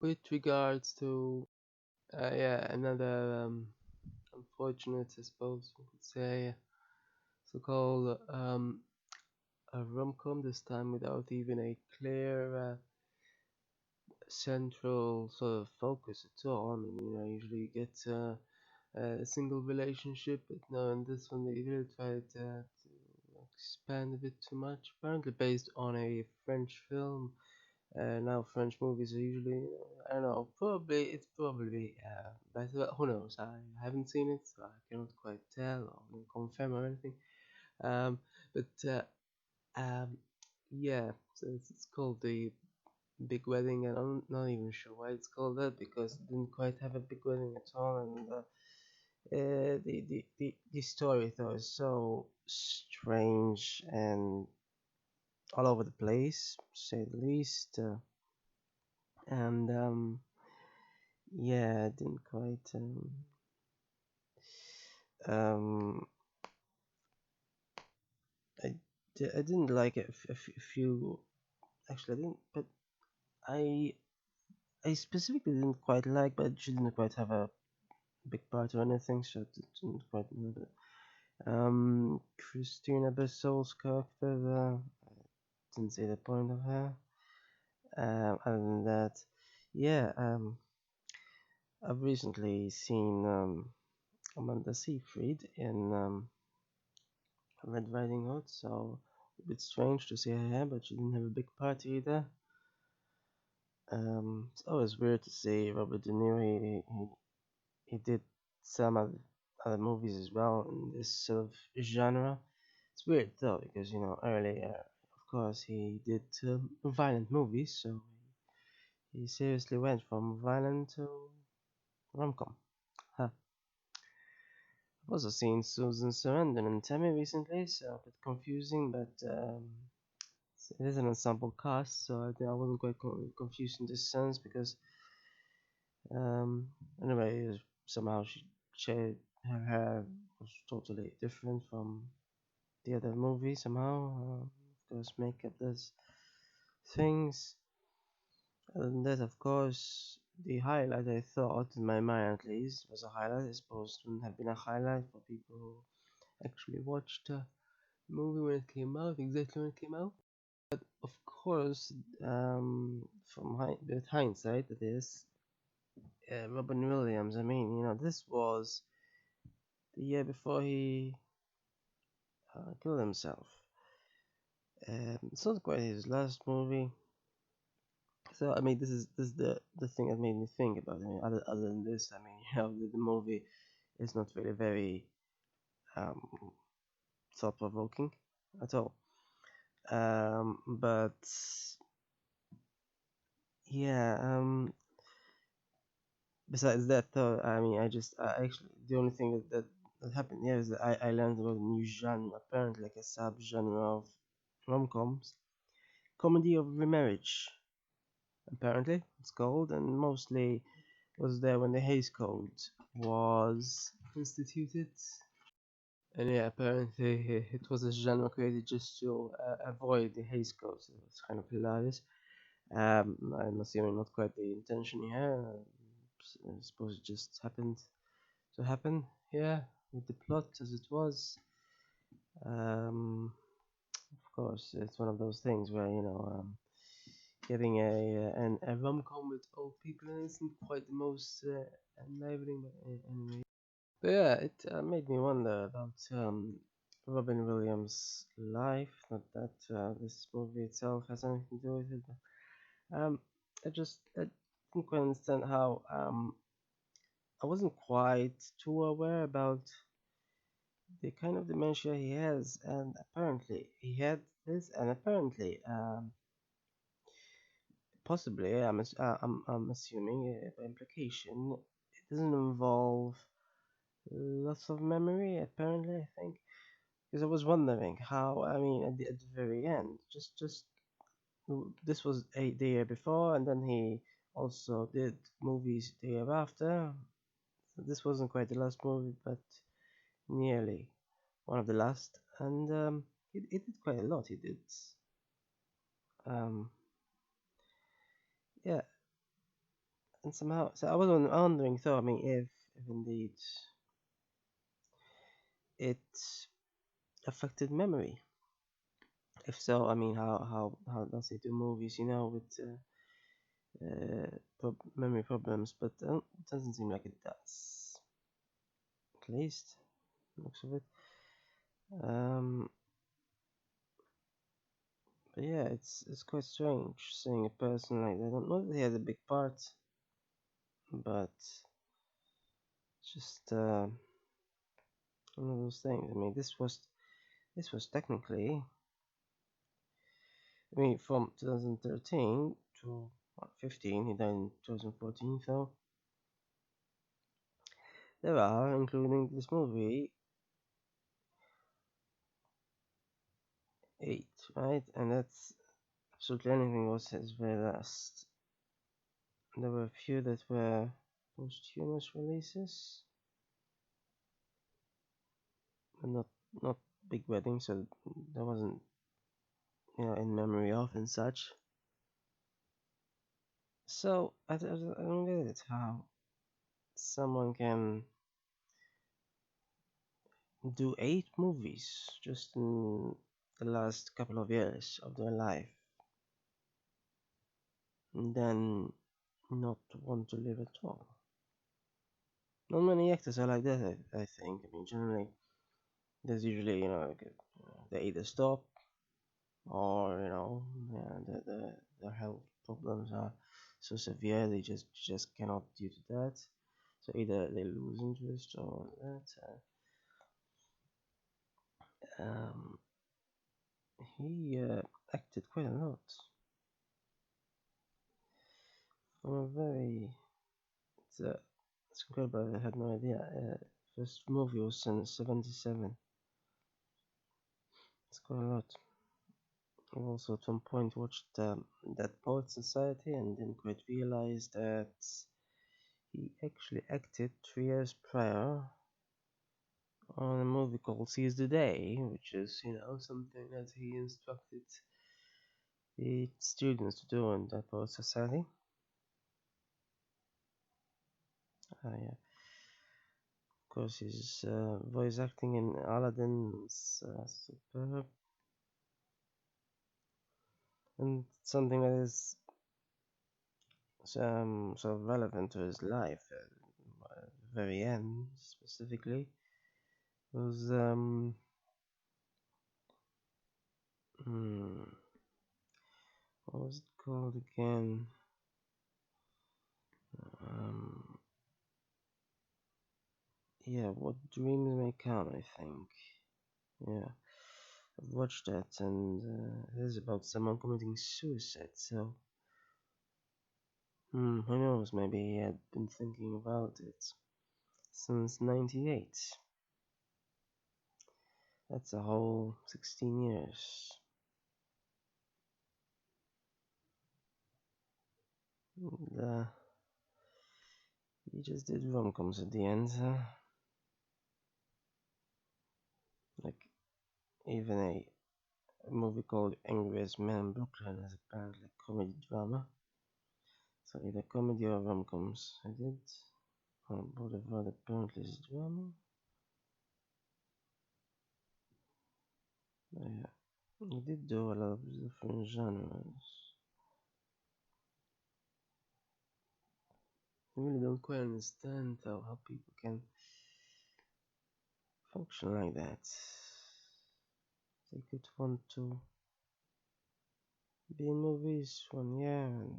With regards to yeah, another unfortunate, I suppose we could say, so-called a rom-com, this time without even a clear central sort of focus at all. I mean, usually you get a single relationship, but no, in this one they really tried to expand a bit too much. Apparently based on a French film. Now French movies are usually, I don't know, probably it's probably better. But who knows? I haven't seen it, so I cannot quite tell or confirm or anything. Um, but um, yeah, so it's called the Big Wedding, and I'm not even sure why it's called that because it didn't quite have a big wedding at all, and the story though is so strange and all over the place, to say the least. And Yeah, I didn't quite um I, I didn't like it a few, actually I didn't, but I I specifically didn't quite like, but she didn't quite have a big part or anything, so I didn't quite know that. Christina Besso's character, didn't see the point of her. Other than that, yeah, I've recently seen Amanda Seyfried in Red Riding Hood, so a bit strange to see her here, but she didn't have a big part either. It's always weird to see Robert De Niro. He did some other movies as well in this sort of genre. It's weird though because earlier, of course, he did violent movies, so he seriously went from violent to rom-com. Huh. I've also seen Susan Sarandon and Tammy recently, so a bit confusing, but it is an ensemble cast, so I think I wasn't quite confused in this sense because anyway, somehow her hair was totally different from the other movie somehow. Of course, makeup does things. Other than that, of course, the highlight I thought, in my mind at least, was a highlight. I suppose it wouldn't have been a highlight for people who actually watched the movie when it came out, exactly when it came out. Of course, with hindsight, that is, Robin Williams. I mean, this was the year before he killed himself. It's not quite his last movie. So I mean, this is the thing that made me think about it. I mean, other than this, I mean, the movie is not really very um, thought provoking at all. But yeah, besides that, though, I mean, I actually the only thing that happened here is that I learned about a new genre, apparently like a sub-genre of rom-coms, comedy of remarriage. Apparently, it's called, and mostly was there when the Hays Code was instituted. And yeah, apparently it was a genre created just to avoid the Hays Code. So it's kind of hilarious. I'm assuming not quite the intention here. I suppose it just happened to happen here with the plot as it was. Of course, it's one of those things where getting a rom-com with old people in it isn't quite the most enlivening, but anyway. But yeah, it made me wonder about Robin Williams' life. Not that this movie itself has anything to do with it, but I didn't quite understand how I wasn't quite too aware about the kind of dementia he has, and apparently he had this, and apparently possibly I'm assuming by implication it doesn't involve lots of memory. Apparently, I think. Because I was wondering how, I mean, at the very end, just this was the year before, and then he also did movies the year after. So this wasn't quite the last movie, but nearly one of the last. And he did quite a lot. He did, um, yeah, and somehow, so I was wondering, though, I mean, if indeed it affected memory. If so, I mean, how does it do movies, with memory problems? But it doesn't seem like it does. At least, looks of it. Um, but yeah, it's quite strange seeing a person like that. I don't know that he had a big part, but just one of those things. I mean, this was technically, I mean, from 2013 to what, 15. He died in 2014, so there are, including this movie, 8, right? And that's absolutely anything was his very last. There were a few that were posthumous releases, but not big weddings, so there wasn't, in memory of and such. So I don't get it how someone can do 8 movies just in the last couple of years of their life and then not want to live at all. Not many actors are like that, I think. I mean, generally, there's usually, like, they either stop or, yeah, their health problems are so severe they just cannot due to that. So either they lose interest or that. Um, he acted quite a lot. From a very, it's incredible. I had no idea. First movie was in '77. It's quite a lot. I also at one point watched that Poet Society and didn't quite realize that he actually acted 3 years prior on a movie called Seize the Day, which is, something that he instructed the students to do in that Poet Society. Yeah. Of course, his voice acting in Aladdin is superb, and something that is sort of relevant to his life at the very end specifically was hmm, what was it called again? Um, yeah, What Dreams May Come, I think. Yeah, I've watched that, and it is about someone committing suicide. So, who knows? Maybe he had been thinking about it since '98. That's a whole 16 years. And, he just did rom-coms at the end, like even a movie called Angriest Man in Brooklyn is apparently a comedy drama. So either comedy or rom-coms. I did. Boulevard apparently is drama. But yeah, he did do a lot of different genres. I really don't quite understand though how people can function like that. They could want to be in movies 1 year and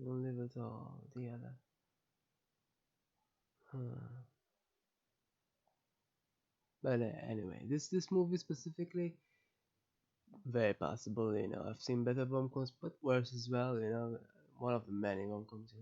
don't live at all the other. Huh. But anyway, this movie specifically, very possible. I've seen better rom-coms, but worse as well. One of the many rom-coms.